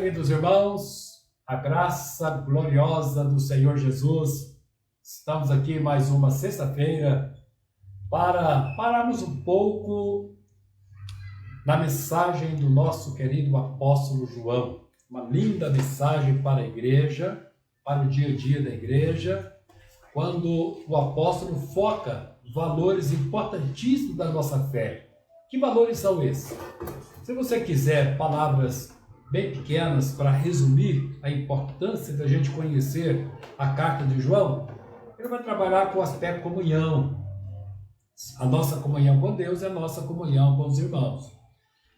queridos irmãos, a graça gloriosa do Senhor Jesus. Estamos aqui mais uma sexta-feira para pararmos um pouco na mensagem do nosso querido apóstolo João. Uma linda mensagem para a igreja, para o dia a dia da igreja, quando o apóstolo foca valores importantíssimos da nossa fé. Que valores são esses? Se você quiser palavras bem pequenas para resumir a importância da gente conhecer a carta de João, ele vai trabalhar com o aspecto comunhão. A nossa comunhão com Deus é a nossa comunhão com os irmãos.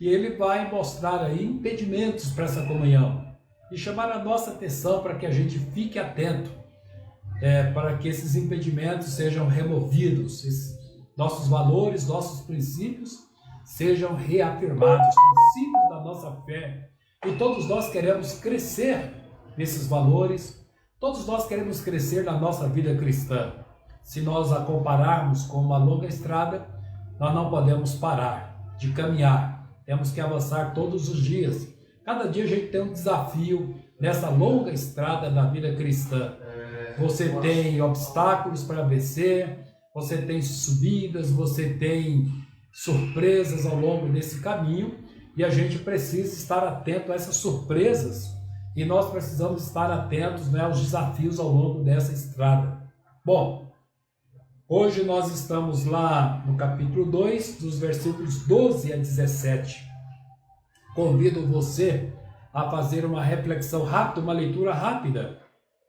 E ele vai mostrar aí impedimentos para essa comunhão e chamar a nossa atenção para que a gente fique atento, para que esses impedimentos sejam removidos, nossos valores, nossos princípios sejam reafirmados, os princípios da nossa fé. E todos nós queremos crescer nesses valores, todos nós queremos crescer na nossa vida cristã. Se nós a compararmos com uma longa estrada, nós não podemos parar de caminhar, temos que avançar todos os dias. Cada dia a gente tem um desafio nessa longa estrada da vida cristã. Você tem obstáculos para vencer, você tem subidas, você tem surpresas ao longo desse caminho, e a gente precisa estar atento a essas surpresas, e nós precisamos estar atentos, aos desafios ao longo dessa estrada. Bom, hoje nós estamos lá no capítulo 2, dos versículos 12 a 17. Convido você a fazer uma reflexão rápida, uma leitura rápida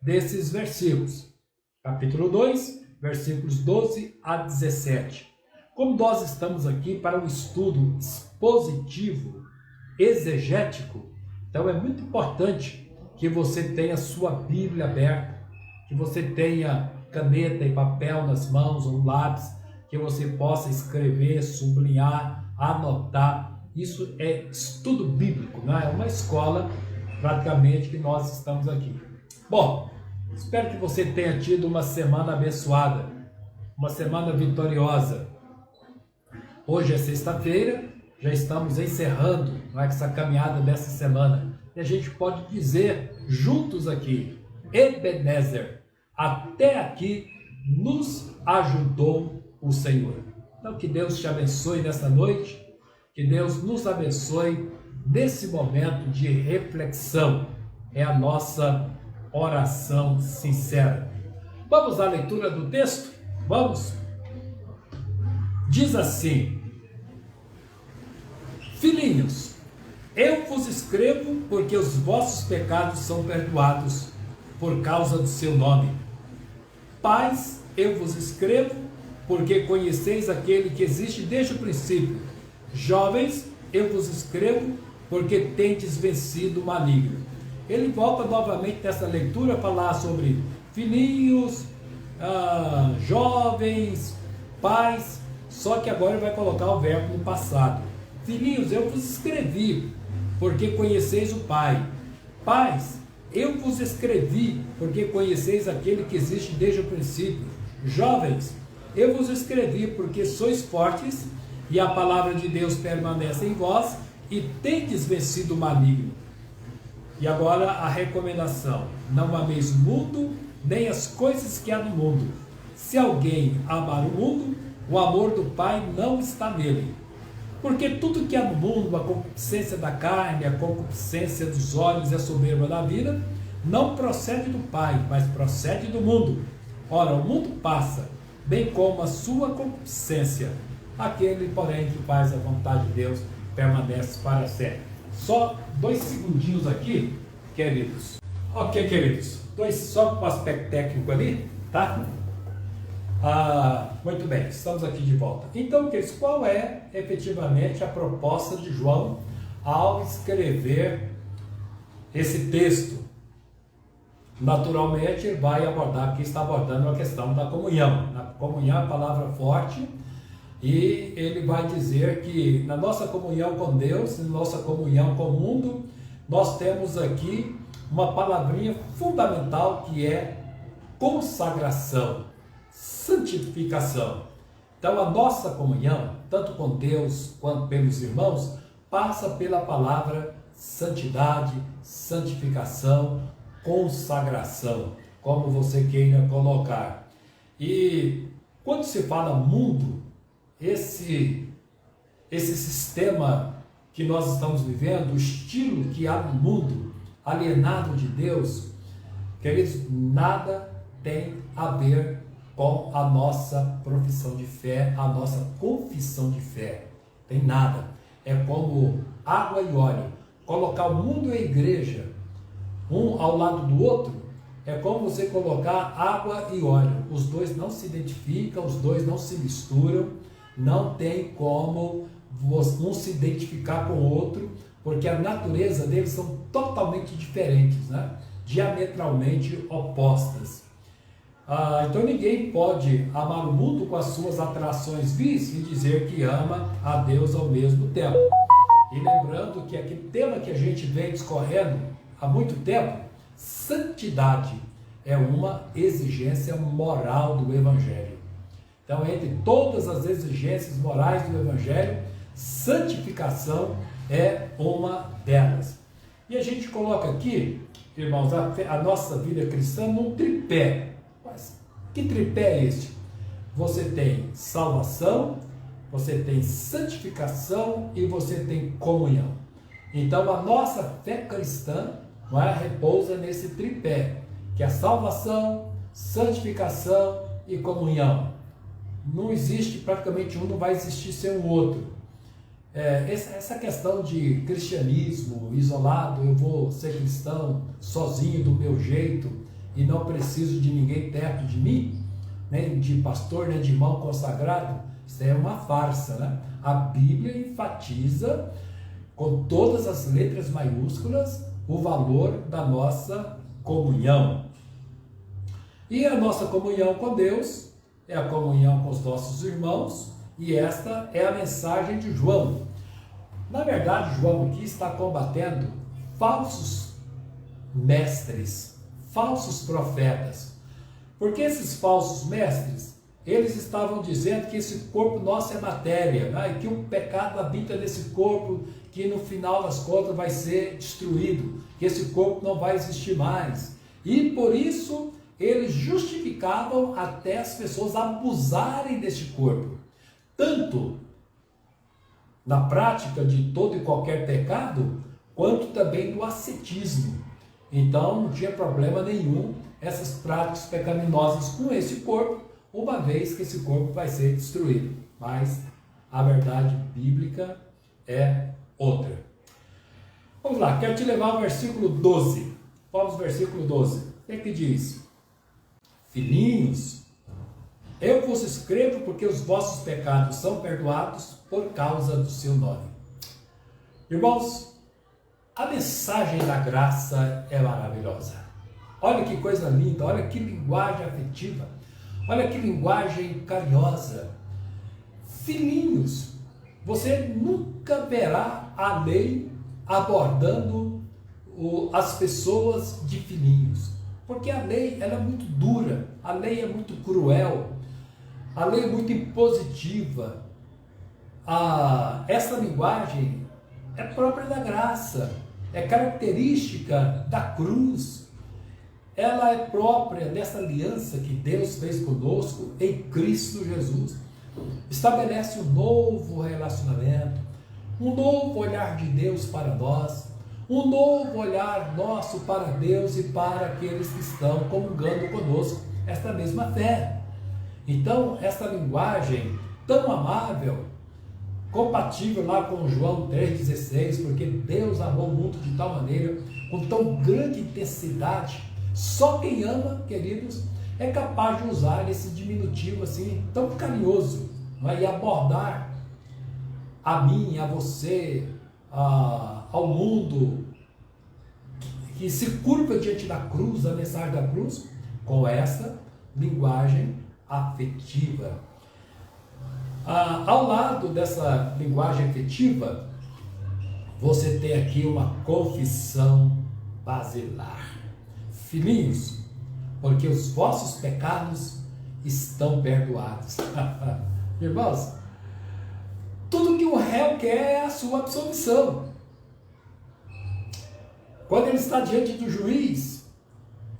desses versículos. Capítulo 2, versículos 12 a 17. Como nós estamos aqui para um estudo expositivo, exegético, então é muito importante que você tenha sua Bíblia aberta, que você tenha caneta e papel nas mãos, ou lápis, que você possa escrever, sublinhar, anotar. Isso é estudo bíblico, não é? É uma escola praticamente que nós estamos aqui. Bom, espero que você tenha tido uma semana abençoada, uma semana vitoriosa. Hoje é sexta-feira, já estamos encerrando essa caminhada dessa semana. E a gente pode dizer juntos aqui, Ebenezer, até aqui nos ajudou o Senhor. Então que Deus te abençoe nessa noite, que Deus nos abençoe nesse momento de reflexão. É a nossa oração sincera. Vamos à leitura do texto? Vamos? Diz assim: Filhinhos, eu vos escrevo porque os vossos pecados são perdoados por causa do seu nome. Pais, eu vos escrevo porque conheceis aquele que existe desde o princípio. Jovens, eu vos escrevo porque tendes vencido o maligno. Ele volta novamente nessa leitura a falar sobre filhinhos, jovens, pais, só que agora ele vai colocar o verbo no passado. Filhinhos, eu vos escrevi, porque conheceis o Pai. Pais, eu vos escrevi, porque conheceis aquele que existe desde o princípio. Jovens, eu vos escrevi, porque sois fortes, e a palavra de Deus permanece em vós, e tendes vencido o maligno. E agora a recomendação: não ameis o mundo, nem as coisas que há no mundo. Se alguém amar o mundo, o amor do Pai não está nele. Porque tudo que há no mundo, a concupiscência da carne, a concupiscência dos olhos e a soberba da vida, não procede do Pai, mas procede do mundo. Ora, o mundo passa, bem como a sua concupiscência. Aquele, porém, que faz a vontade de Deus, permanece para sempre. Só 2 segundinhos aqui, queridos. Ok, queridos. Só com o aspecto técnico ali, tá? Muito bem, estamos aqui de volta. Então, queridos, qual é efetivamente a proposta de João ao escrever esse texto? Naturalmente, ele vai abordar, aqui está abordando a questão da comunhão. A comunhão é a palavra forte, e ele vai dizer que na nossa comunhão com Deus, na nossa comunhão com o mundo, nós temos aqui uma palavrinha fundamental que é consagração, santificação. Então a nossa comunhão, tanto com Deus quanto pelos irmãos, passa pela palavra santidade, santificação, consagração, como você queira colocar. E quando se fala mundo, esse sistema que nós estamos vivendo, o estilo que há no mundo, alienado de Deus, queridos, nada tem a ver com a nossa profissão de fé, a nossa confissão de fé. Tem nada. É como água e óleo. Colocar o mundo e a igreja um ao lado do outro é como você colocar água e óleo. Os dois não se identificam, os dois não se misturam, não tem como um se identificar com o outro, porque a natureza deles são totalmente diferentes, né? Diametralmente opostas. Então ninguém pode amar o mundo com as suas atrações vis e dizer que ama a Deus ao mesmo tempo. E lembrando que aquele tema que a gente vem discorrendo há muito tempo, santidade é uma exigência moral do Evangelho. Então, entre todas as exigências morais do Evangelho, santificação é uma delas. E a gente coloca aqui, irmãos, a nossa vida cristã num tripé. Mas que tripé é este? Você tem salvação, você tem santificação e você tem comunhão. Então a nossa fé cristã, não é, repousa nesse tripé, que é salvação, santificação e comunhão. Não existe, praticamente um não vai existir sem o outro. Essa questão de cristianismo isolado, eu vou ser cristão sozinho do meu jeito e não preciso de ninguém perto de mim, nem de pastor, nem de irmão consagrado, isso é uma farsa, né? A Bíblia enfatiza com todas as letras maiúsculas o valor da nossa comunhão. E a nossa comunhão com Deus é a comunhão com os nossos irmãos, e esta é a mensagem de João. Na verdade, João aqui está combatendo falsos mestres, falsos profetas. Porque esses falsos mestres, eles estavam dizendo que esse corpo nosso é matéria, né? E que o pecado habita nesse corpo, que no final das contas vai ser destruído, que esse corpo não vai existir mais. E por isso eles justificavam até as pessoas abusarem deste corpo, tanto na prática de todo e qualquer pecado, quanto também do ascetismo. Então não tinha problema nenhum essas práticas pecaminosas com esse corpo, uma vez que esse corpo vai ser destruído. Mas a verdade bíblica é outra. Vamos lá, quero te levar ao versículo 12. Vamos ao versículo 12. O que é que diz? Filhinhos, eu vos escrevo porque os vossos pecados são perdoados por causa do seu nome. Irmãos, a mensagem da graça é maravilhosa. Olha que coisa linda, olha que linguagem afetiva, olha que linguagem carinhosa. Filhinhos, você nunca verá a lei abordando as pessoas de filhinhos, porque a lei ela é muito dura, a lei é muito cruel, a lei é muito impositiva. Essa linguagem é própria da graça, é característica da cruz, ela é própria dessa aliança que Deus fez conosco em Cristo Jesus. Estabelece um novo relacionamento, um novo olhar de Deus para nós, um novo olhar nosso para Deus e para aqueles que estão comungando conosco esta mesma fé. Então, essa linguagem tão amável, compatível lá com João 3,16, porque Deus amou o mundo de tal maneira, com tão grande intensidade, só quem ama, queridos, é capaz de usar esse diminutivo assim, tão carinhoso, não é? E abordar a mim, a você, ao mundo que se curva diante da cruz, a mensagem da cruz, com essa linguagem afetiva. Ao lado dessa linguagem afetiva, você tem aqui uma confissão basilar. Filhinhos, porque os vossos pecados estão perdoados. Irmãos, tudo que o réu quer é a sua absolvição. Quando ele está diante do juiz,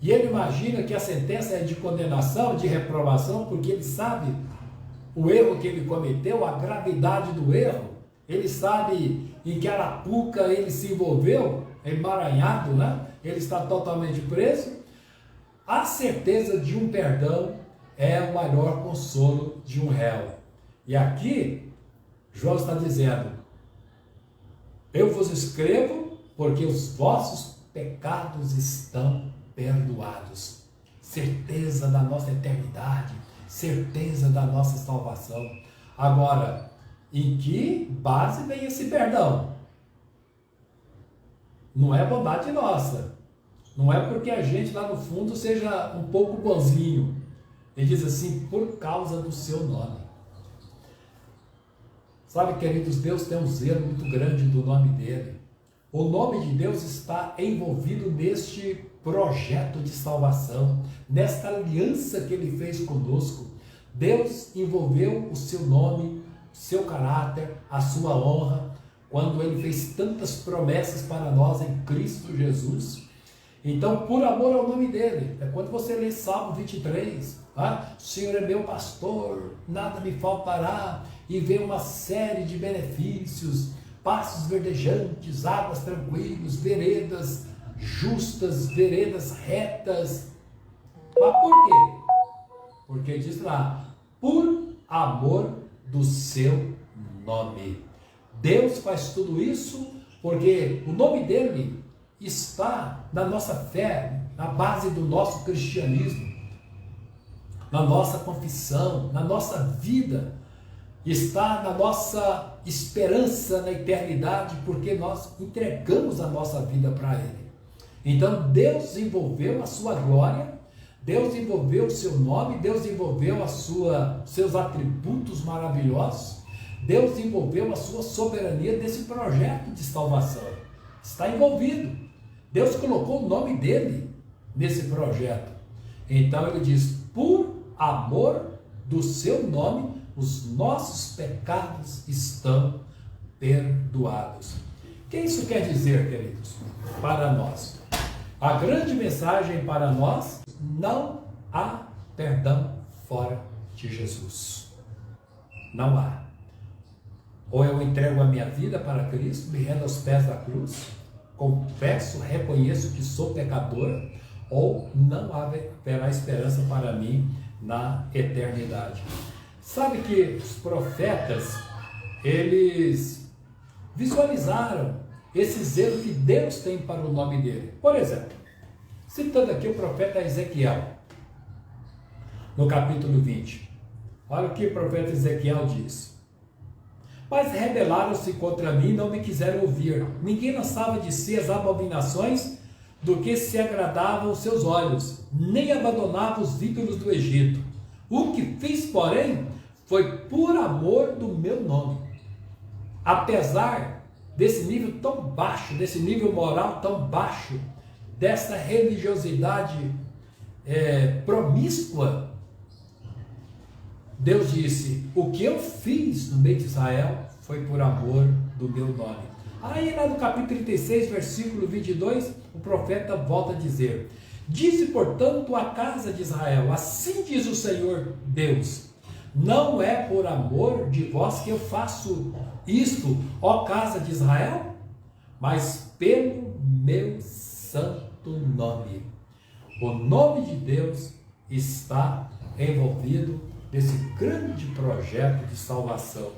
e ele imagina que a sentença é de condenação, de reprovação, porque ele sabe o erro que ele cometeu, a gravidade do erro, ele sabe em que arapuca ele se envolveu, emaranhado, né? Ele está totalmente preso. A certeza de um perdão é o maior consolo de um réu. E aqui, João está dizendo: eu vos escrevo porque os vossos pecados estão perdoados. Certeza da nossa eternidade, certeza da nossa salvação. Agora, em que base vem esse perdão? Não é bondade nossa. Não é porque a gente lá no fundo seja um pouco bonzinho. Ele diz assim: por causa do seu nome. Sabe, queridos, Deus tem um zelo muito grande do nome dele. O nome de Deus está envolvido neste projeto de salvação, nesta aliança que ele fez conosco. Deus envolveu o seu nome, seu caráter, a sua honra, quando ele fez tantas promessas para nós em Cristo Jesus. Então, por amor ao nome dele, é quando você lê Salmo 23, o Senhor é meu pastor, nada me faltará, e vê uma série de benefícios, pastos verdejantes, águas tranquilas, veredas justas, veredas retas. Mas por quê? Porque diz lá, por amor do seu nome. Deus faz tudo isso porque o nome dele está na nossa fé, na base do nosso cristianismo, na nossa confissão, na nossa vida, está na nossa esperança na eternidade, porque nós entregamos a nossa vida para ele. Então Deus envolveu a sua glória, Deus envolveu o seu nome, Deus envolveu seus atributos maravilhosos, Deus envolveu a sua soberania nesse projeto de salvação. Está envolvido. Deus colocou o nome dele nesse projeto. Então ele diz: por amor do seu nome, os nossos pecados estão perdoados. O que isso quer dizer, queridos? Para nós, a grande mensagem para nós: não há perdão fora de Jesus. Não há. Ou eu entrego a minha vida para Cristo, me rendo aos pés da cruz, confesso, reconheço que sou pecador, ou não haverá esperança para mim na eternidade. Sabe que os profetas, eles visualizaram esse zelo que Deus tem para o nome dele. Por exemplo, citando aqui o profeta Ezequiel, no capítulo 20. Olha o que o profeta Ezequiel diz: mas rebelaram-se contra mim e não me quiseram ouvir. Ninguém lançava de si as abominações do que se agradavam os seus olhos, nem abandonava os ídolos do Egito. O que fiz, porém, foi por amor do meu nome. Apesar desse nível tão baixo, desse nível moral tão baixo, dessa religiosidade promíscua, Deus disse: o que eu fiz no meio de Israel foi por amor do meu nome. Aí lá no capítulo 36, versículo 22, o profeta volta a dizer: dize, portanto, a casa de Israel: assim diz o Senhor Deus, não é por amor de vós que eu faço isto, ó casa de Israel, mas pelo meu santo nome. O nome de Deus está envolvido nesse grande projeto de salvação.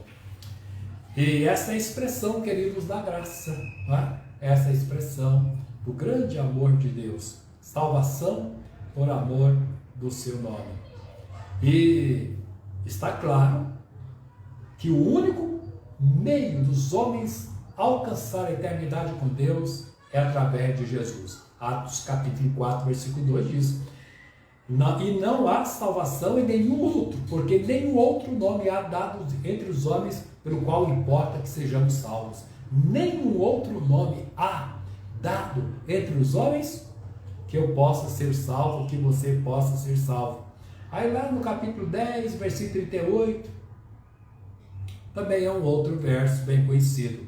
E essa é a expressão, queridos, da graça, não é? Essa é a expressão do grande amor de Deus. Salvação por amor do seu nome. E está claro que o único meio dos homens alcançar a eternidade com Deus é através de Jesus. Atos capítulo 4, versículo 2 diz: e não há salvação em nenhum outro, porque nenhum outro nome há dado entre os homens pelo qual importa que sejamos salvos. Nenhum outro nome há dado entre os homens que eu possa ser salvo, que você possa ser salvo. Aí lá no capítulo 10, versículo 38, também é um outro verso bem conhecido.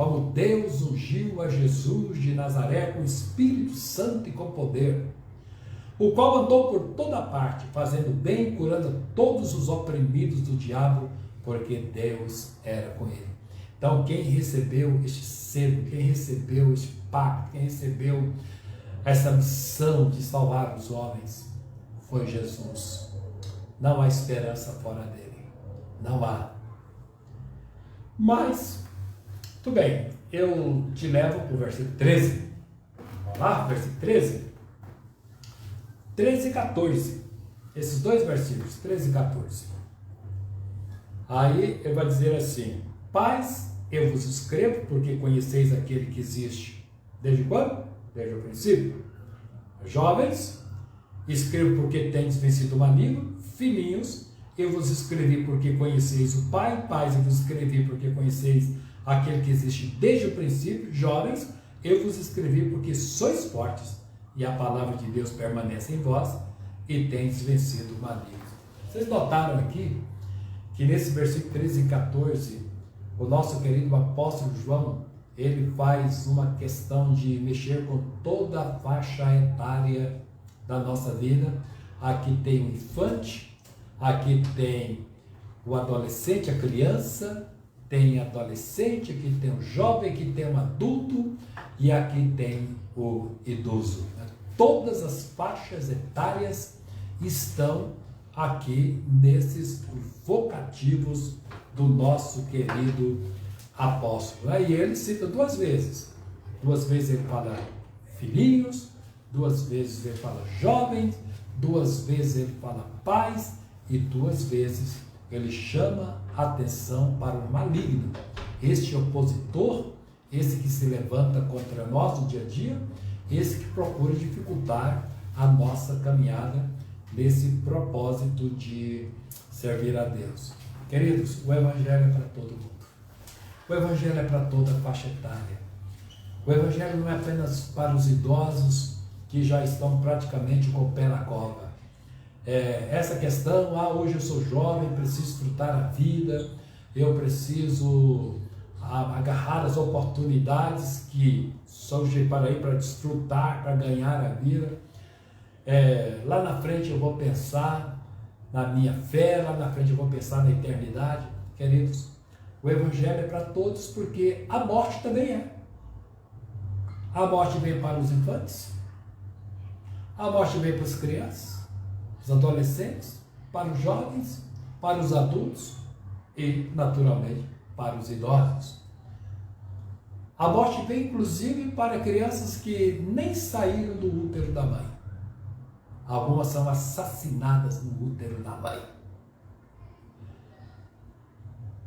como Deus ungiu a Jesus de Nazaré com Espírito Santo e com poder, o qual andou por toda parte, fazendo bem e curando todos os oprimidos do diabo, porque Deus era com ele. Então, quem recebeu este selo, quem recebeu este pacto, quem recebeu essa missão de salvar os homens, foi Jesus. Não há esperança fora dele. Não há. Mas, tudo bem, eu te levo para o versículo 13. Vamos lá, versículo 13. 13 e 14. Esses dois versículos, 13 e 14. Aí ele vai dizer assim: pais, eu vos escrevo porque conheceis aquele que existe. Desde quando? Desde o princípio. Jovens, escrevo porque tendes vencido o maligno. Filhinhos, eu vos escrevi porque conheceis o Pai. Pais, eu vos escrevi porque conheceis aquele que existe desde o princípio. Jovens, eu vos escrevi porque sois fortes e a palavra de Deus permanece em vós e tendes vencido o maligno. Vocês notaram aqui que nesse versículo 13 e 14, o nosso querido apóstolo João, ele faz uma questão de mexer com toda a faixa etária da nossa vida. Aqui tem o infante, aqui tem o adolescente, a criança, tem adolescente, aqui tem o jovem, aqui tem o adulto e aqui tem o idoso. Todas as faixas etárias estão aqui nesses vocativos do nosso querido apóstolo. Aí ele cita duas vezes. Duas vezes ele fala filhinhos, duas vezes ele fala jovens, duas vezes ele fala pais e duas vezes ele chama a atenção para o maligno. Este opositor, esse que se levanta contra nós no dia a dia, esse que procura dificultar a nossa caminhada nesse propósito de servir a Deus. Queridos, o Evangelho é para todo mundo. O Evangelho é para toda a faixa etária. O Evangelho não é apenas para os idosos que já estão praticamente com o pé na cova. Essa questão, hoje eu sou jovem, preciso desfrutar a vida, eu preciso agarrar as oportunidades que surgem para ir para desfrutar, para ganhar a vida. Lá na frente eu vou pensar na minha fé, lá na frente eu vou pensar na eternidade. Queridos, o Evangelho é para todos, porque a morte também é. A morte vem para os infantes, a morte vem para as crianças, os adolescentes, para os jovens, para os adultos e, naturalmente, para os idosos. A morte vem, inclusive, para crianças que nem saíram do útero da mãe. Algumas são assassinadas no útero da mãe.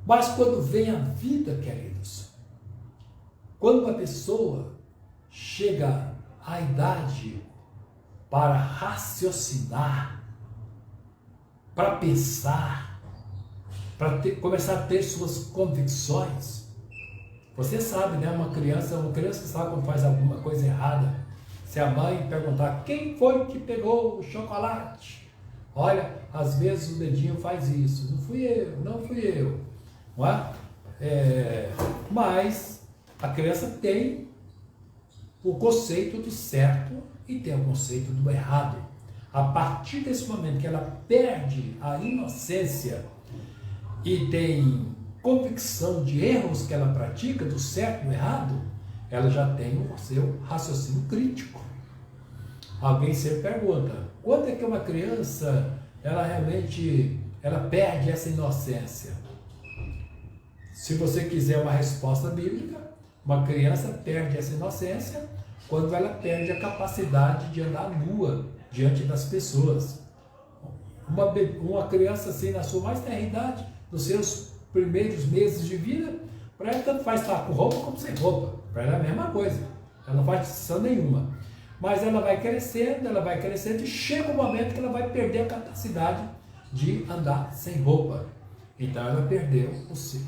Mas quando vem a vida, queridos, quando a pessoa chega à idade para raciocinar, para pensar, para começar a ter suas convicções. Você sabe, né? Uma criança que sabe quando faz alguma coisa errada. Se a mãe perguntar quem foi que pegou o chocolate, olha, às vezes o dedinho faz isso. Não fui eu, não fui eu. Não é? Mas a criança tem o conceito do certo e tem o conceito do errado. A partir desse momento que ela perde a inocência e tem convicção de erros que ela pratica, do certo e do errado, ela já tem o seu raciocínio crítico. Alguém sempre pergunta, quando é que uma criança, ela perde essa inocência? Se você quiser uma resposta bíblica, uma criança perde essa inocência quando ela perde a capacidade de andar nua diante das pessoas. Uma criança assim, na sua mais tenra idade, nos seus primeiros meses de vida, para ela tanto faz estar com roupa como sem roupa. Para ela é a mesma coisa. Ela não faz distinção nenhuma. Mas ela vai crescendo e chega um momento que ela vai perder a capacidade de andar sem roupa. Então ela perdeu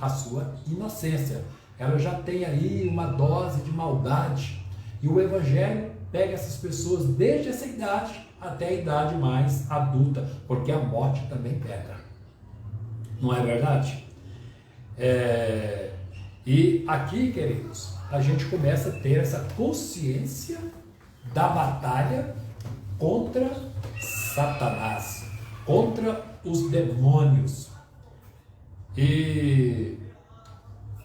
a sua inocência. Ela já tem aí uma dose de maldade. E o Evangelho pega essas pessoas desde essa idade até a idade mais adulta, porque a morte também pega. Não é verdade? E aqui, queridos, a gente começa a ter essa consciência da batalha contra Satanás, contra os demônios. E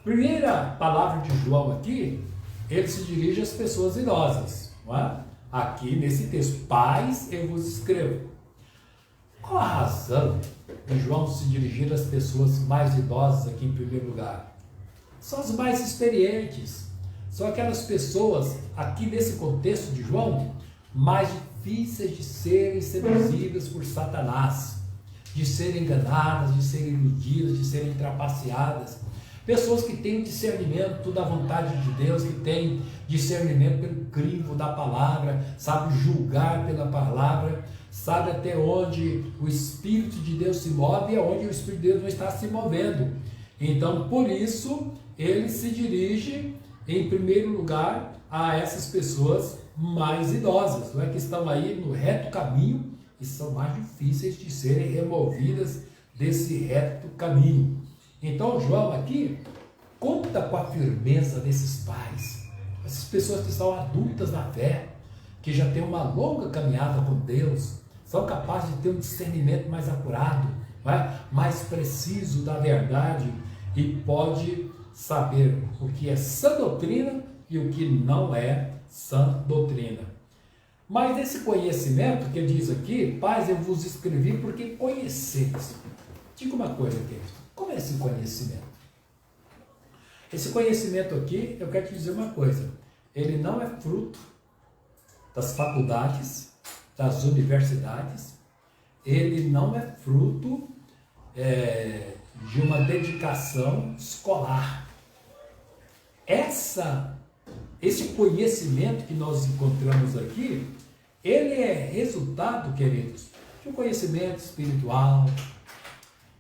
primeira palavra de João aqui, ele se dirige às pessoas idosas, não é? Aqui nesse texto, pais, eu vos escrevo. Qual a razão de João se dirigir às pessoas mais idosas aqui em primeiro lugar? São as mais experientes, são aquelas pessoas, aqui nesse contexto de João, mais difíceis de serem seduzidas por Satanás, de serem enganadas, de serem iludidas, de serem trapaceadas. Pessoas que têm discernimento da vontade de Deus, que têm discernimento pelo crivo da palavra, sabe julgar pela palavra, sabe até onde o Espírito de Deus se move e aonde o Espírito de Deus não está se movendo. Então, por isso, ele se dirige, em primeiro lugar, a essas pessoas mais idosas, não é? Que estão aí no reto caminho e são mais difíceis de serem removidas desse reto caminho. Então, João aqui conta com a firmeza desses pais, essas pessoas que são adultas na fé, que já têm uma longa caminhada com Deus, são capazes de ter um discernimento mais apurado, não é? Mais preciso da verdade, e pode saber o que é sã doutrina e o que não é sã doutrina. Mas esse conhecimento que ele diz aqui, pais, eu vos escrevi porque conheceis. Diga uma coisa, querido, como é esse conhecimento? Esse conhecimento aqui, eu quero te dizer uma coisa, ele não é fruto das faculdades, das universidades, ele não é fruto de uma dedicação escolar. Esse conhecimento que nós encontramos aqui, ele é resultado, queridos, de um conhecimento espiritual,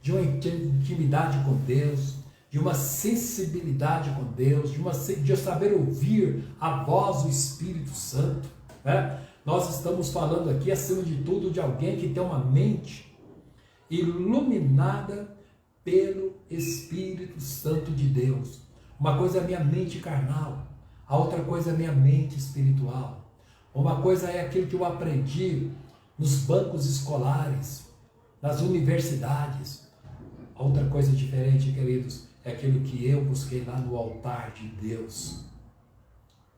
de uma intimidade com Deus, de uma sensibilidade com Deus, de saber ouvir a voz do Espírito Santo, né? Nós estamos falando aqui, acima de tudo, de alguém que tem uma mente iluminada pelo Espírito Santo de Deus. Uma coisa é a minha mente carnal, a outra coisa é a minha mente espiritual. Uma coisa é aquilo que eu aprendi nos bancos escolares, nas universidades. A outra coisa diferente, queridos, é aquilo que eu busquei lá no altar de Deus,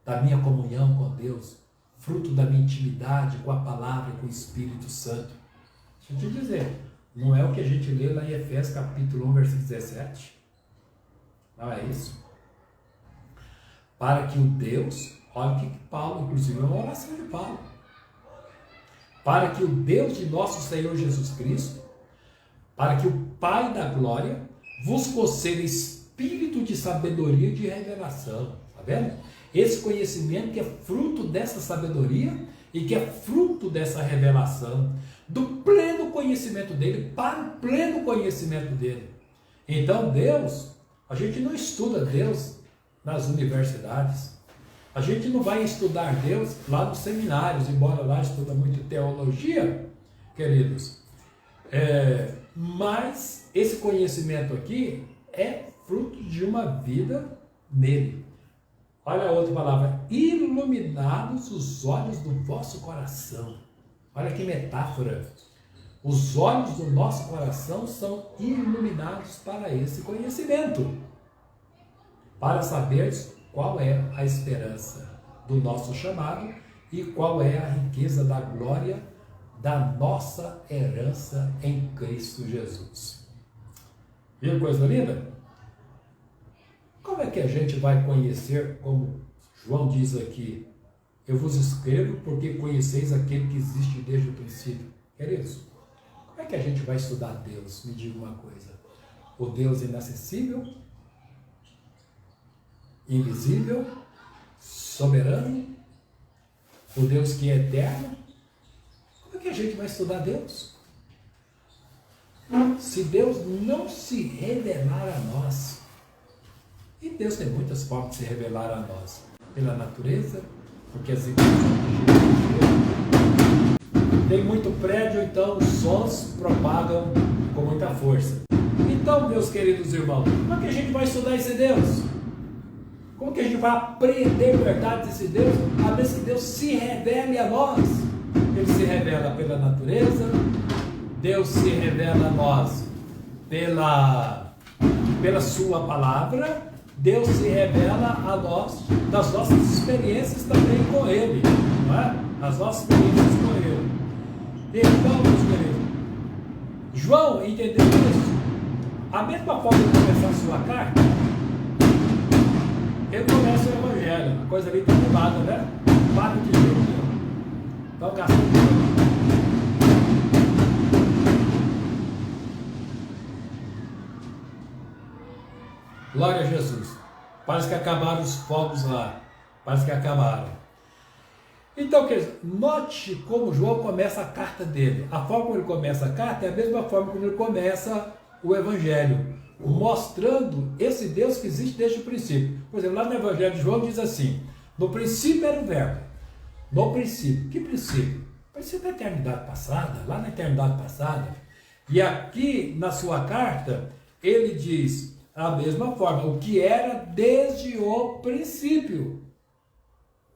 da minha comunhão com Deus, fruto da minha intimidade com a palavra e com o Espírito Santo. Deixa eu te dizer, não é o que a gente lê lá em Efésios capítulo 1, versículo 17. Não é isso. Para que o Deus, olha que Paulo, inclusive é uma oração de Paulo. Para que o Deus de nosso Senhor Jesus Cristo, para que o Pai da glória vos conceda espírito de sabedoria e de revelação. Está vendo? Esse conhecimento que é fruto dessa sabedoria e que é fruto dessa revelação, do pleno conhecimento dele, para o pleno conhecimento dele. Então Deus, a gente não estuda Deus nas universidades, a gente não vai estudar Deus lá nos seminários, embora lá estuda muito teologia, queridos, mas esse conhecimento aqui é fruto de uma vida nele. Olha a outra palavra, iluminados os olhos do vosso coração. Olha que metáfora. Os olhos do nosso coração são iluminados para esse conhecimento, para saberes qual é a esperança do nosso chamado e qual é a riqueza da glória da nossa herança em Cristo Jesus. Viu coisa linda? Como é que a gente vai conhecer, como João diz aqui, eu vos escrevo porque conheceis aquele que existe desde o princípio? Queridos, como é que a gente vai estudar Deus? Me diga uma coisa. O Deus inacessível, invisível, soberano, o Deus que é eterno. Como é que a gente vai estudar Deus? Se Deus não se revelar a nós, e Deus tem muitas formas de se revelar a nós, pela natureza, porque as igrejas tem muito prédio, então os sons propagam com muita força. Então, meus queridos irmãos, como é que a gente vai estudar esse Deus? Como que a gente vai aprender verdade desse Deus, a vez que Deus se revele a nós? Ele se revela pela natureza, Deus se revela a nós pela sua palavra, Deus se revela a nós das nossas experiências também com Ele, não é? As nossas experiências com Ele. Então, meus queridos, João entendeu isso. A mesma forma de começar a sua carta, ele começa o Evangelho, a coisa ali está animada, né? Para de jeito nenhum. Então, gastando tempo. Glória a Jesus. Parece que acabaram os fogos lá. Parece que acabaram. Então, queridos, note como João começa a carta dele. A forma como ele começa a carta é a mesma forma como ele começa o Evangelho, mostrando esse Deus que existe desde o princípio. Por exemplo, lá no Evangelho de João diz assim: no princípio era o verbo. No princípio. Que princípio? O princípio da eternidade passada, lá na eternidade passada. E aqui na sua carta, ele diz a mesma forma, o que era desde o princípio.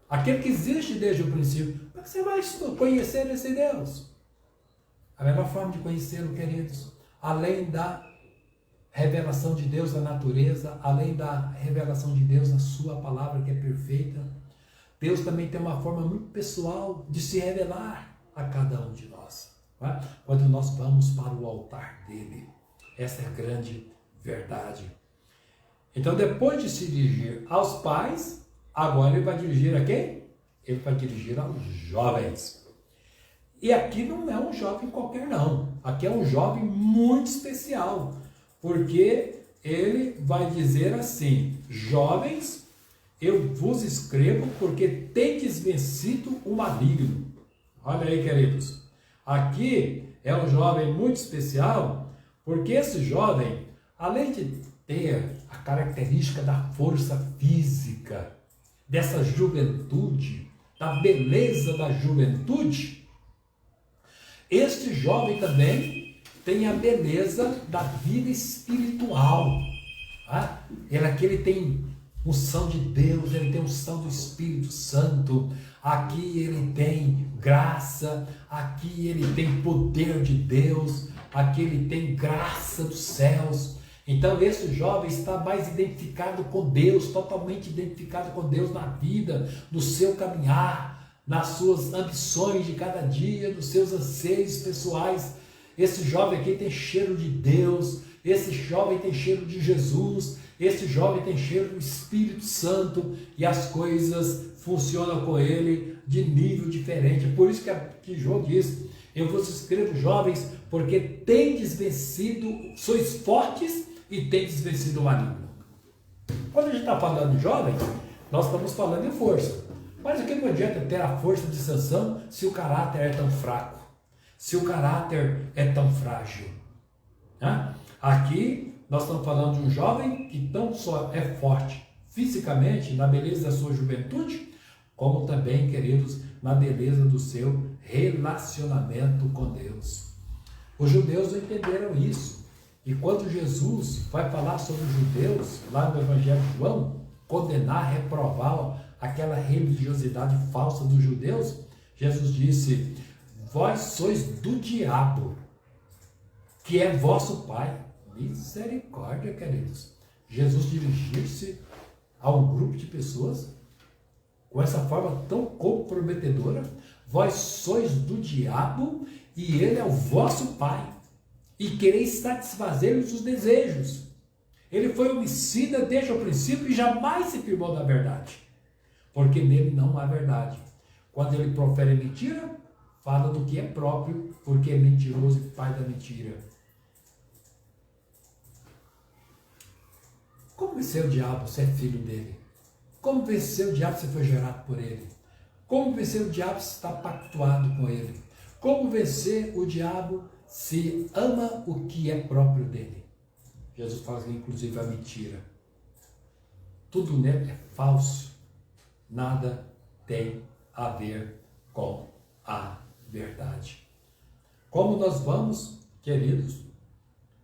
Aquele que existe desde o princípio. Como é que você vai conhecer esse Deus? A mesma forma de conhecê-lo, queridos, além da revelação de Deus na natureza, além da revelação de Deus na sua palavra, que é perfeita, Deus também tem uma forma muito pessoal de se revelar a cada um de nós. Não é? Quando nós vamos para o altar dele. Essa é a grande verdade. Então, depois de se dirigir aos pais, agora ele vai dirigir a quem? Ele vai dirigir aos jovens. E aqui não é um jovem qualquer não. Aqui é um jovem muito especial. Porque ele vai dizer assim: jovens, eu vos escrevo porque tendes vencido o maligno. Olha aí, queridos. Aqui é um jovem muito especial, porque esse jovem, além de ter a característica da força física, dessa juventude, da beleza da juventude, este jovem também tem a beleza da vida espiritual. Tá? Ele tem unção de Deus, ele tem unção do Espírito Santo, aqui ele tem graça, aqui ele tem poder de Deus, aqui ele tem graça dos céus. Então esse jovem está mais identificado com Deus, totalmente identificado com Deus na vida, no seu caminhar, nas suas ambições de cada dia, nos seus anseios pessoais. Esse jovem aqui tem cheiro de Deus, esse jovem tem cheiro de Jesus, esse jovem tem cheiro do Espírito Santo, e as coisas funcionam com ele de nível diferente. Por isso que João diz: eu vos escrevo, jovens, porque tendes vencido, sois fortes e tendes vencido o maligno. Quando a gente está falando de jovens, nós estamos falando em força. Mas o que não adianta ter a força de Sansão se o caráter é tão fraco, se o caráter é tão frágil? Né? Aqui nós estamos falando de um jovem que não só é forte fisicamente, na beleza da sua juventude, como também, queridos, na beleza do seu relacionamento com Deus. Os judeus não entenderam isso. E quando Jesus vai falar sobre os judeus, lá no Evangelho de João, condenar, reprovar aquela religiosidade falsa dos judeus, Jesus disse: vós sois do diabo, que é vosso pai. Misericórdia, queridos. Jesus dirigir-se a um grupo de pessoas com essa forma tão comprometedora. Vós sois do diabo e ele é o vosso pai, e quereis satisfazer-lhes os desejos. Ele foi homicida desde o princípio e jamais se firmou na verdade, porque nele não há verdade. Quando ele profere mentira, fala do que é próprio, porque é mentiroso e pai da mentira. Como vencer o diabo se é filho dele? Como vencer o diabo se foi gerado por ele? Como vencer o diabo se está pactuado com ele? Como vencer o diabo se ama o que é próprio dele? Jesus fala que inclusive a mentira. Tudo nele é falso. Nada tem a ver com a verdade. Como nós vamos, queridos,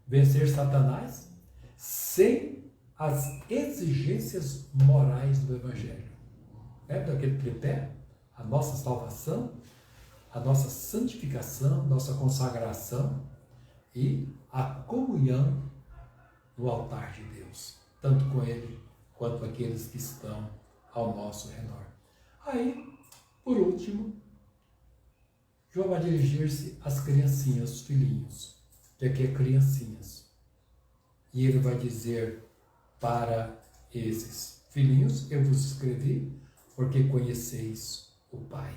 vencer Satanás? Sem as exigências morais do Evangelho. Lembra daquele tripé? A nossa salvação, a nossa santificação, nossa consagração e a comunhão no altar de Deus, tanto com Ele quanto aqueles que estão ao nosso redor. Aí, por último, João vai dirigir-se às criancinhas, os filhinhos, que aqui é criancinhas. E ele vai dizer para esses filhinhos: eu vos escrevi porque conheceis o Pai.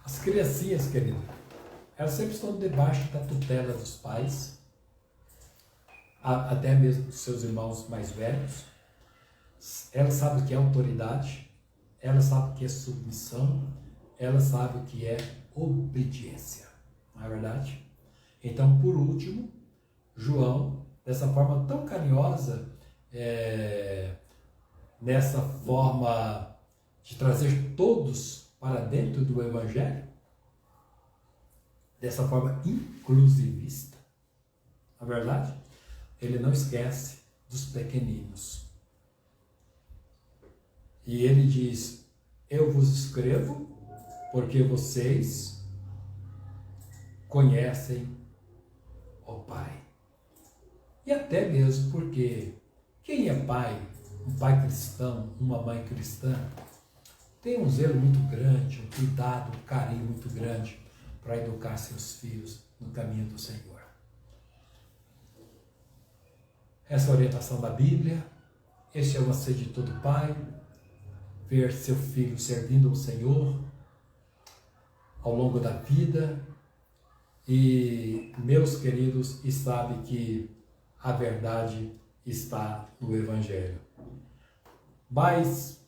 As criancinhas, querido, elas sempre estão debaixo da tutela dos pais, até mesmo dos seus irmãos mais velhos. Elas sabem o que é autoridade, elas sabem o que é submissão, elas sabem o que é obediência. Não é verdade? Então, por último, João, dessa forma tão carinhosa, nessa forma de trazer todos para dentro do Evangelho, dessa forma inclusivista, na verdade, ele não esquece dos pequeninos. E ele diz: eu vos escrevo porque vocês conhecem o Pai. E até mesmo porque quem é pai, um pai cristão, uma mãe cristã, tem um zelo muito grande, um cuidado, um carinho muito grande para educar seus filhos no caminho do Senhor. Essa é a orientação da Bíblia, este é o anseio de todo pai, ver seu filho servindo ao Senhor ao longo da vida. E, meus queridos, e sabe que a verdade está no Evangelho. Mas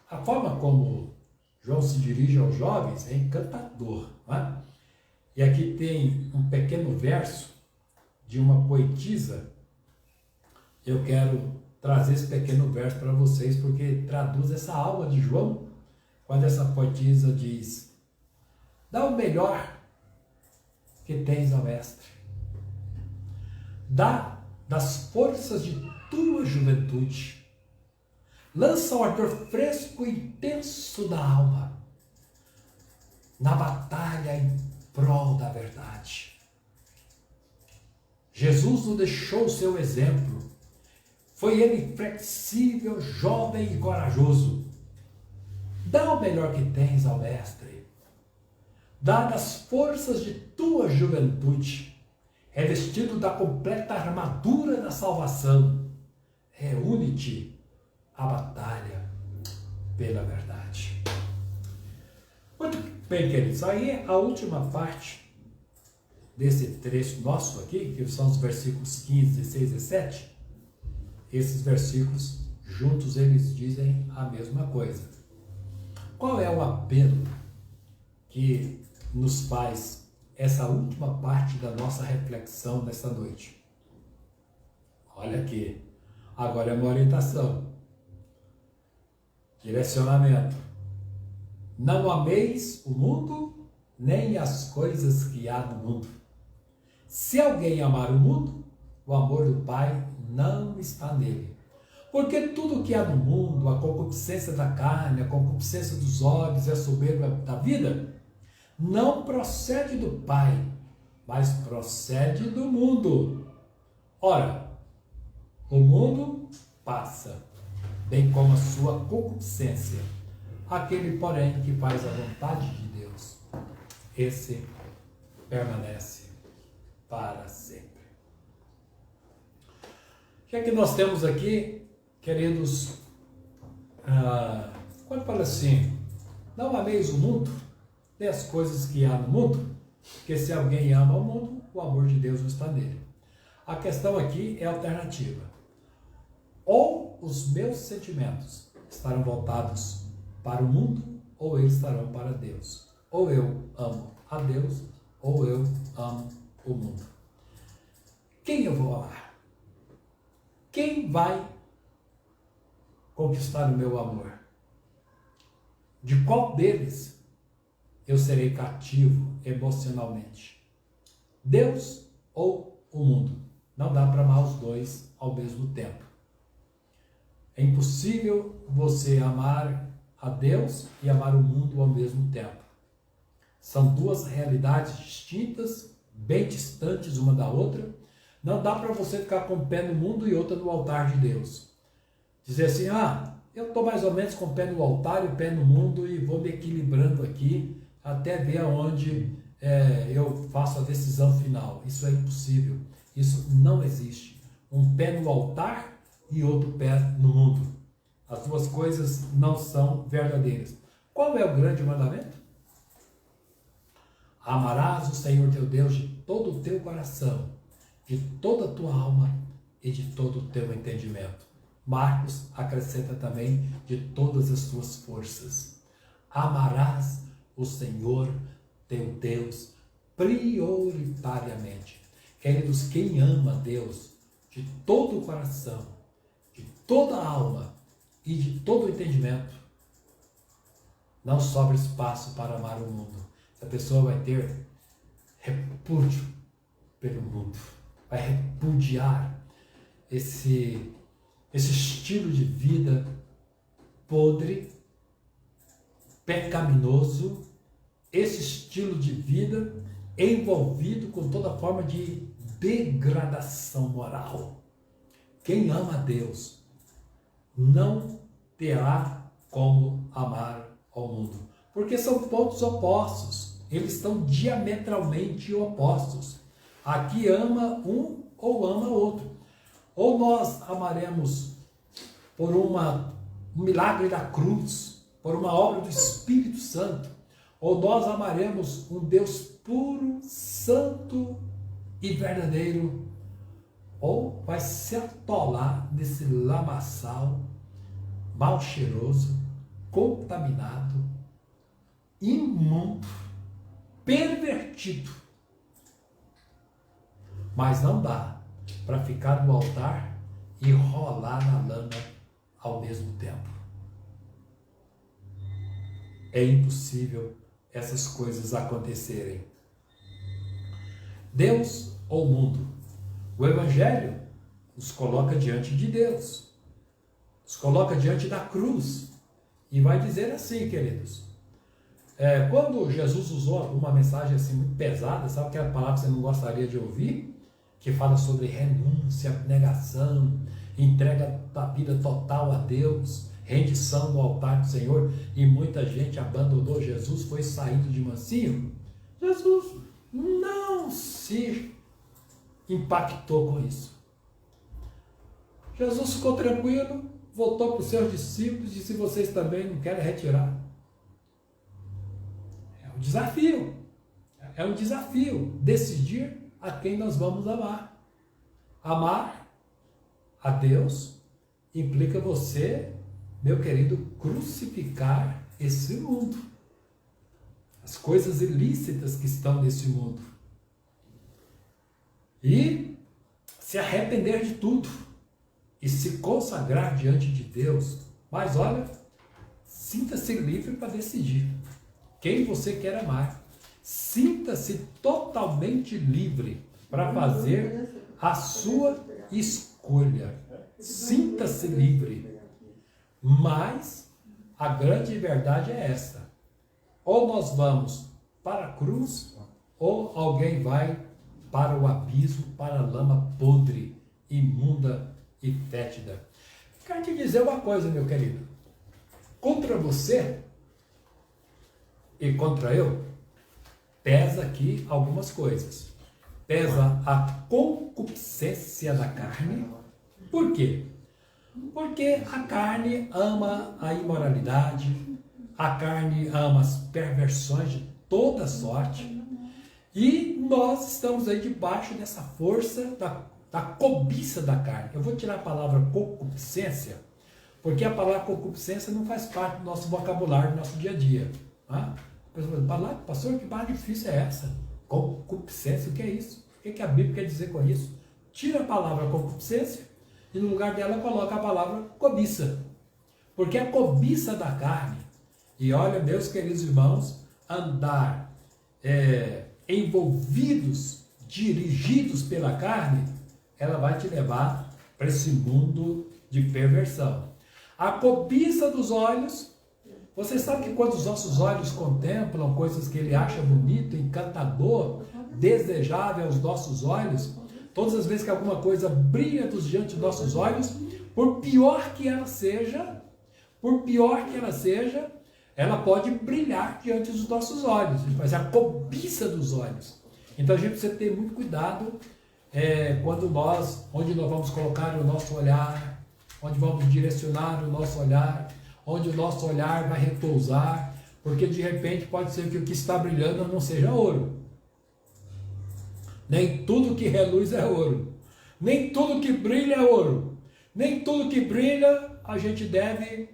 a forma como João se dirige aos jovens é encantador, não é? E aqui tem um pequeno verso de uma poetisa. Eu quero trazer esse pequeno verso para vocês, porque traduz essa alma de João, quando essa poetisa diz: dá o melhor que tens ao mestre, dá das forças de tua juventude, lança o ardor fresco e intenso da alma na batalha em prol da verdade. Jesus nos deixou o seu exemplo. Foi ele flexível, jovem e corajoso. Dá o melhor que tens ao mestre. Dá das forças de tua juventude, revestido da completa armadura da salvação. Reúne-te à batalha pela verdade. Muito bem, queridos, aí é a última parte desse trecho nosso aqui, que são os versículos 15, 16 e 17. Esses versículos, juntos, eles dizem a mesma coisa. Qual é o apelo que nos faz essa última parte da nossa reflexão nesta noite? Olha aqui, agora é uma orientação, direcionamento. Não ameis o mundo, nem as coisas que há no mundo. Se alguém amar o mundo, o amor do Pai não está nele. Porque tudo que há no mundo, a concupiscência da carne, a concupiscência dos olhos e a soberba da vida, não procede do Pai, mas procede do mundo. Ora, o mundo passa, bem como a sua concupiscência. Aquele, porém, que faz a vontade de Deus, esse permanece para sempre. O que é que nós temos aqui, queridos? Quando fala assim: não ameis o mundo, nem as coisas que há no mundo, porque se alguém ama o mundo, o amor de Deus não está nele. A questão aqui é alternativa. Ou os meus sentimentos estarão voltados para o mundo, ou eles estarão para Deus. Ou eu amo a Deus, ou eu amo o mundo. Quem eu vou amar? Quem vai conquistar o meu amor? De qual deles eu serei cativo emocionalmente? Deus ou o mundo. Não dá para amar os dois ao mesmo tempo. É impossível você amar a Deus e amar o mundo ao mesmo tempo. São duas realidades distintas, bem distantes uma da outra. Não dá para você ficar com um pé no mundo e outro no altar de Deus. Dizer assim, eu estou mais ou menos com o pé no altar e o pé no mundo e vou me equilibrando aqui até ver aonde eu faço a decisão final. Isso é impossível. Isso não existe. Um pé no altar e outro pé no mundo. As duas coisas não são verdadeiras. Qual é o grande mandamento? Amarás o Senhor teu Deus de todo o teu coração, de toda a tua alma e de todo o teu entendimento. Marcos acrescenta também de todas as tuas forças. Amarás o Senhor teu Deus prioritariamente. Queridos, quem ama Deus de todo o coração, de toda a alma e de todo o entendimento, não sobra espaço para amar o mundo. Essa pessoa vai ter repúdio pelo mundo, vai repudiar esse estilo de vida podre, pecaminoso, esse estilo de vida envolvido com toda forma de degradação moral. Quem ama a Deus não terá como amar ao mundo, porque são pontos opostos, eles estão diametralmente opostos. Aqui ama um ou ama outro. Ou nós amaremos por um milagre da cruz, por uma obra do Espírito Santo, ou nós amaremos um Deus puro, santo e verdadeiro, ou vai se atolar nesse lamaçal mal cheiroso, contaminado, imundo, pervertido. Mas não dá para ficar no altar e rolar na lama ao mesmo tempo. É impossível essas coisas acontecerem. Deus ou mundo? O Evangelho nos coloca diante de Deus, nos coloca diante da cruz e vai dizer assim, queridos, quando Jesus usou uma mensagem assim muito pesada, sabe aquela palavra que você não gostaria de ouvir? Que fala sobre renúncia, abnegação, entrega da vida total a Deus, rendição no altar do Senhor, e muita gente abandonou Jesus, foi saindo de mansinho. Jesus não se impactou com isso. Jesus ficou tranquilo, voltou para os seus discípulos e disse: vocês também não querem retirar? É um desafio decidir a quem nós vamos amar. Amar a Deus implica você, meu querido, crucificar esse mundo, as coisas ilícitas que estão nesse mundo, e se arrepender de tudo e se consagrar diante de Deus. Mas olha, sinta-se livre para decidir quem você quer amar. Sinta-se totalmente livre para fazer a sua escolha. Sinta-se livre. Mas a grande verdade é esta: ou nós vamos para a cruz, ou alguém vai para o abismo, para a lama podre, imunda e fétida. Quero te dizer uma coisa, meu querido. Contra você e contra eu, pesa aqui algumas coisas. Pesa a concupiscência da carne. Por quê? Porque a carne ama a imoralidade, a carne ama as perversões de toda sorte, e nós estamos aí debaixo dessa força da cobiça da carne. Eu vou tirar a palavra concupiscência, porque a palavra concupiscência não faz parte do nosso vocabulário, do nosso dia a dia. Tá? Pastor, que palavra difícil é essa? Concupiscência, o que é isso? O que a Bíblia quer dizer com isso? Tira a palavra concupiscência e no lugar dela coloca a palavra cobiça. Porque a cobiça da carne, e olha, meus queridos irmãos, andar envolvidos dirigidos pela carne, ela vai te levar para esse mundo de perversão. A cobiça dos olhos, você sabe que quando os nossos olhos contemplam coisas que ele acha bonito, encantador, desejável aos nossos olhos, todas as vezes que alguma coisa brilha diante dos nossos olhos, por pior que ela seja, ela pode brilhar diante dos nossos olhos, mas é a cobiça dos olhos. Então a gente precisa ter muito cuidado onde nós vamos colocar o nosso olhar, onde vamos direcionar o nosso olhar, onde o nosso olhar vai repousar, porque de repente pode ser que o que está brilhando não seja ouro. Nem tudo que reluz é ouro. Nem tudo que brilha é ouro. Nem tudo que brilha a gente deve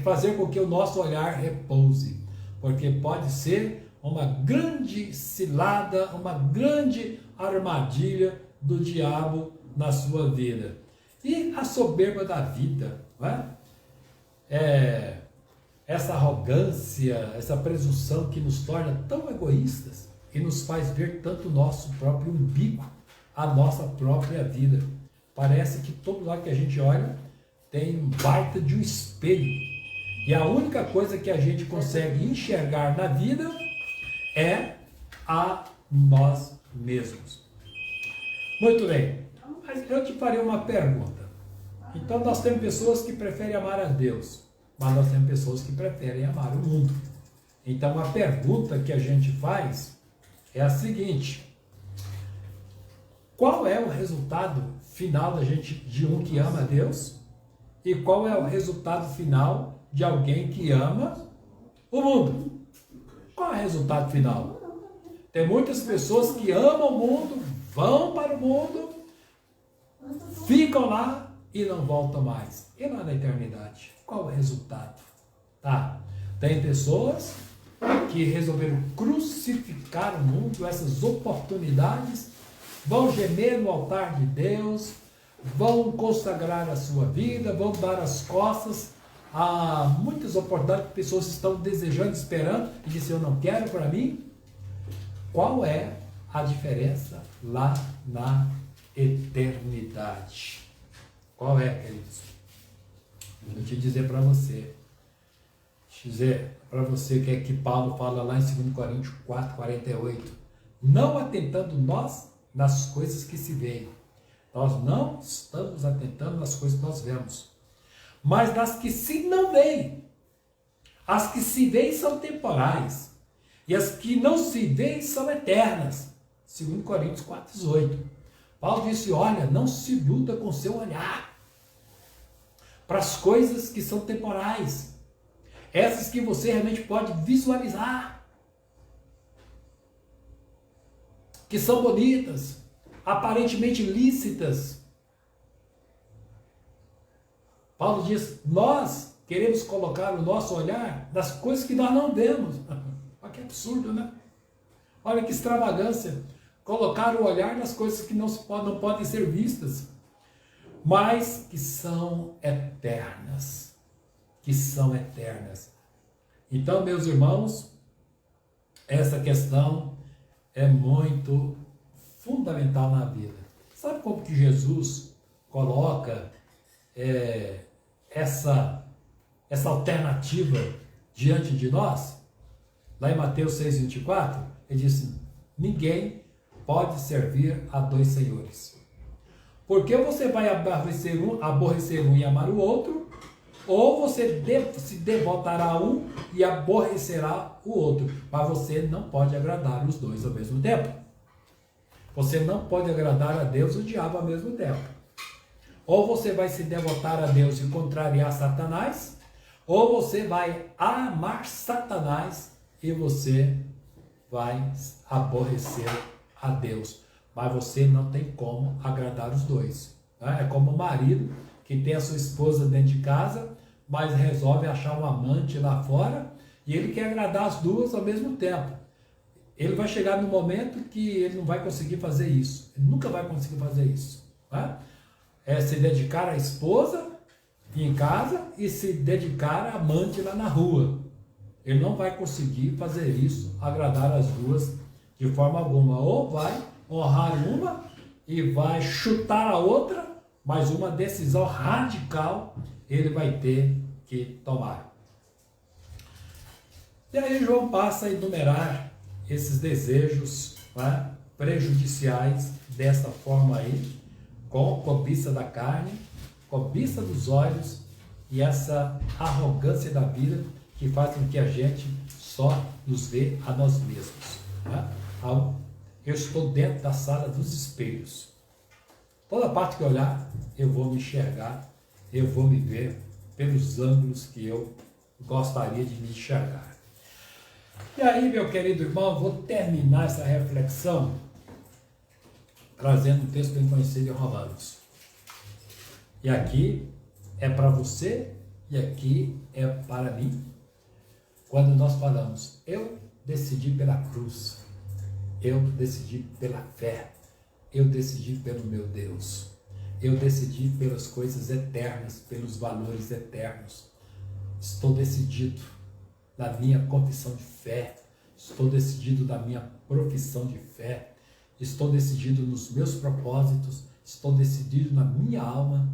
fazer com que o nosso olhar repouse. Porque pode ser uma grande cilada, uma grande armadilha do diabo na sua vida. E a soberba da vida, não é? Essa arrogância, essa presunção que nos torna tão egoístas e nos faz ver tanto o nosso próprio umbigo, a nossa própria vida. Parece que todo lado que a gente olha tem um baita de um espelho. E a única coisa que a gente consegue enxergar na vida é a nós mesmos. Muito bem, mas eu te farei uma pergunta. Então nós temos pessoas que preferem amar a Deus, mas nós temos pessoas que preferem amar o mundo. Então a pergunta que a gente faz é a seguinte: qual é o resultado final de um que ama a Deus? E qual é o resultado final de alguém que ama o mundo? Qual é o resultado final? Tem muitas pessoas que amam o mundo, vão para o mundo, ficam lá e não voltam mais. E lá na eternidade, qual o resultado? Tem pessoas que resolveram crucificar o mundo, essas oportunidades, vão gemer no altar de Deus, vão consagrar a sua vida, vão dar as costas a muitas oportunidades que pessoas estão desejando, esperando, e dizem: eu não quero para mim. Qual é a diferença lá na eternidade? Qual é, queridos? Vou te dizer para você. O que é que Paulo fala lá em 2 Coríntios 4:48. Não atentando nós nas coisas que se veem. Nós não estamos atentando nas coisas que nós vemos, mas nas que se não veem. As que se veem são temporais, e as que não se veem são eternas. 2 Coríntios 4:18. Paulo disse: olha, não se iluda com seu olhar para as coisas que são temporais, essas que você realmente pode visualizar, que são bonitas, aparentemente lícitas. Paulo diz: nós queremos colocar o nosso olhar nas coisas que nós não vemos. Olha que absurdo, né? Olha que extravagância. Colocar o olhar nas coisas que não podem ser vistas, mas que são eternas. Que são eternas. Então, meus irmãos, essa questão é muito fundamental na vida. Sabe como que Jesus coloca essa alternativa diante de nós? Lá em Mateus 6:24, ele diz: ninguém pode servir a dois senhores. Porque você vai aborrecer um e amar o outro, ou você se devotará a um e aborrecerá o outro. Mas você não pode agradar os dois ao mesmo tempo. Você não pode agradar a Deus e o diabo ao mesmo tempo. Ou você vai se devotar a Deus e contrariar Satanás, ou você vai amar Satanás e você vai aborrecer a Deus. Mas você não tem como agradar os dois. É como o marido que tem a sua esposa dentro de casa, mas resolve achar um amante lá fora e ele quer agradar as duas ao mesmo tempo. Ele vai chegar no momento que ele não vai conseguir fazer isso. Ele nunca vai conseguir fazer isso. É se dedicar à esposa em casa e se dedicar à amante lá na rua. Ele não vai conseguir fazer isso, agradar as duas de forma alguma. Ou vai honrar uma e vai chutar a outra, mas uma decisão radical ele vai ter que tomar. E aí João passa a enumerar esses desejos, né, prejudiciais dessa forma aí, com cobiça da carne, cobiça dos olhos e essa arrogância da vida que faz com que a gente só nos vê a nós mesmos. Né? Eu estou dentro da sala dos espelhos. Toda parte que eu olhar, eu vou me enxergar, eu vou me ver pelos ângulos que eu gostaria de me enxergar. E aí, meu querido irmão, eu vou terminar essa reflexão trazendo um texto bem conhecido de Romanos. E aqui é para você e aqui é para mim. Quando nós falamos, eu decidi pela cruz, eu decidi pela fé, eu decidi pelo meu Deus, eu decidi pelas coisas eternas, pelos valores eternos. Estou decidido na minha confissão de fé, estou decidido na minha profissão de fé, estou decidido nos meus propósitos, estou decidido na minha alma.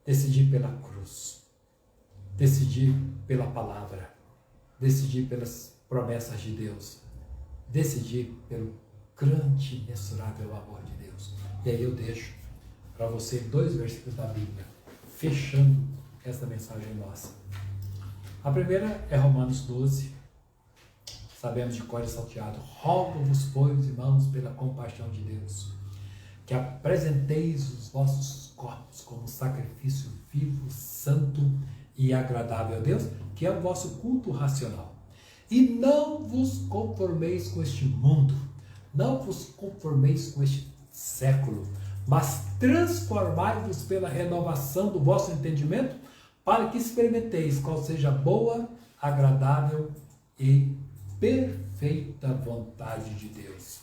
Decidi pela cruz, decidi pela palavra, decidi pelas promessas de Deus, decidi pelo grande e imensurável amor de Deus. E aí eu deixo para você 2 versículos da Bíblia, fechando essa mensagem nossa. A primeira é Romanos 12, sabemos de cor e salteado. Rogo-vos, pois, irmãos, pela compaixão de Deus, que apresenteis os vossos corpos como sacrifício vivo, santo e agradável a Deus, que é o vosso culto racional. E não vos conformeis com este mundo, não vos conformeis com este século, mas transformai-vos pela renovação do vosso entendimento, para que experimenteis qual seja a boa, agradável e perfeita vontade de Deus.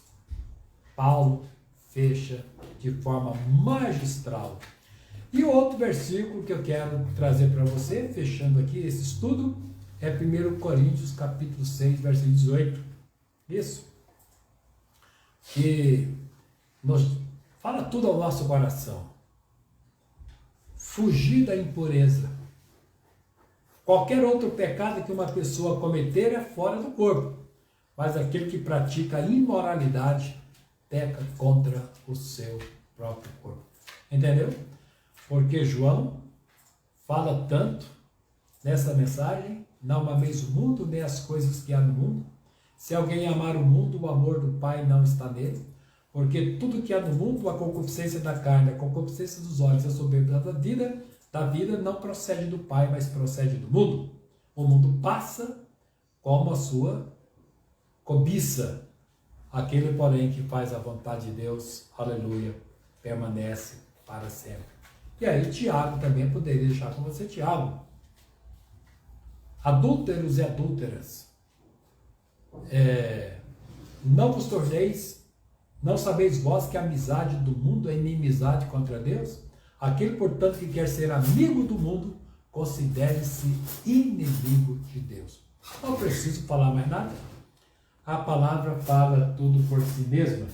Paulo fecha de forma magistral. E o outro versículo que eu quero trazer para você, fechando aqui esse estudo, é 1 Coríntios capítulo 6, versículo 18. Isso. Que nos fala tudo ao nosso coração. Fugir da impureza. Qualquer outro pecado que uma pessoa cometer é fora do corpo, mas aquele que pratica a imoralidade peca contra o seu próprio corpo. Entendeu? Porque João fala tanto nessa mensagem: não ameis o mundo nem as coisas que há no mundo. Se alguém amar o mundo, o amor do Pai não está nele. Porque tudo que há no mundo, a concupiscência da carne, a concupiscência dos olhos, a soberba da vida não procede do Pai, mas procede do mundo. O mundo passa como a sua cobiça. Aquele, porém, que faz a vontade de Deus, aleluia, permanece para sempre. E aí Tiago também poderia deixar com você, Tiago. Adúlteros e adúlteras, não vos torneis, não sabeis vós que a amizade do mundo é inimizade contra Deus? Aquele, portanto, que quer ser amigo do mundo, considere-se inimigo de Deus. Não preciso falar mais nada. A palavra fala tudo por si mesma.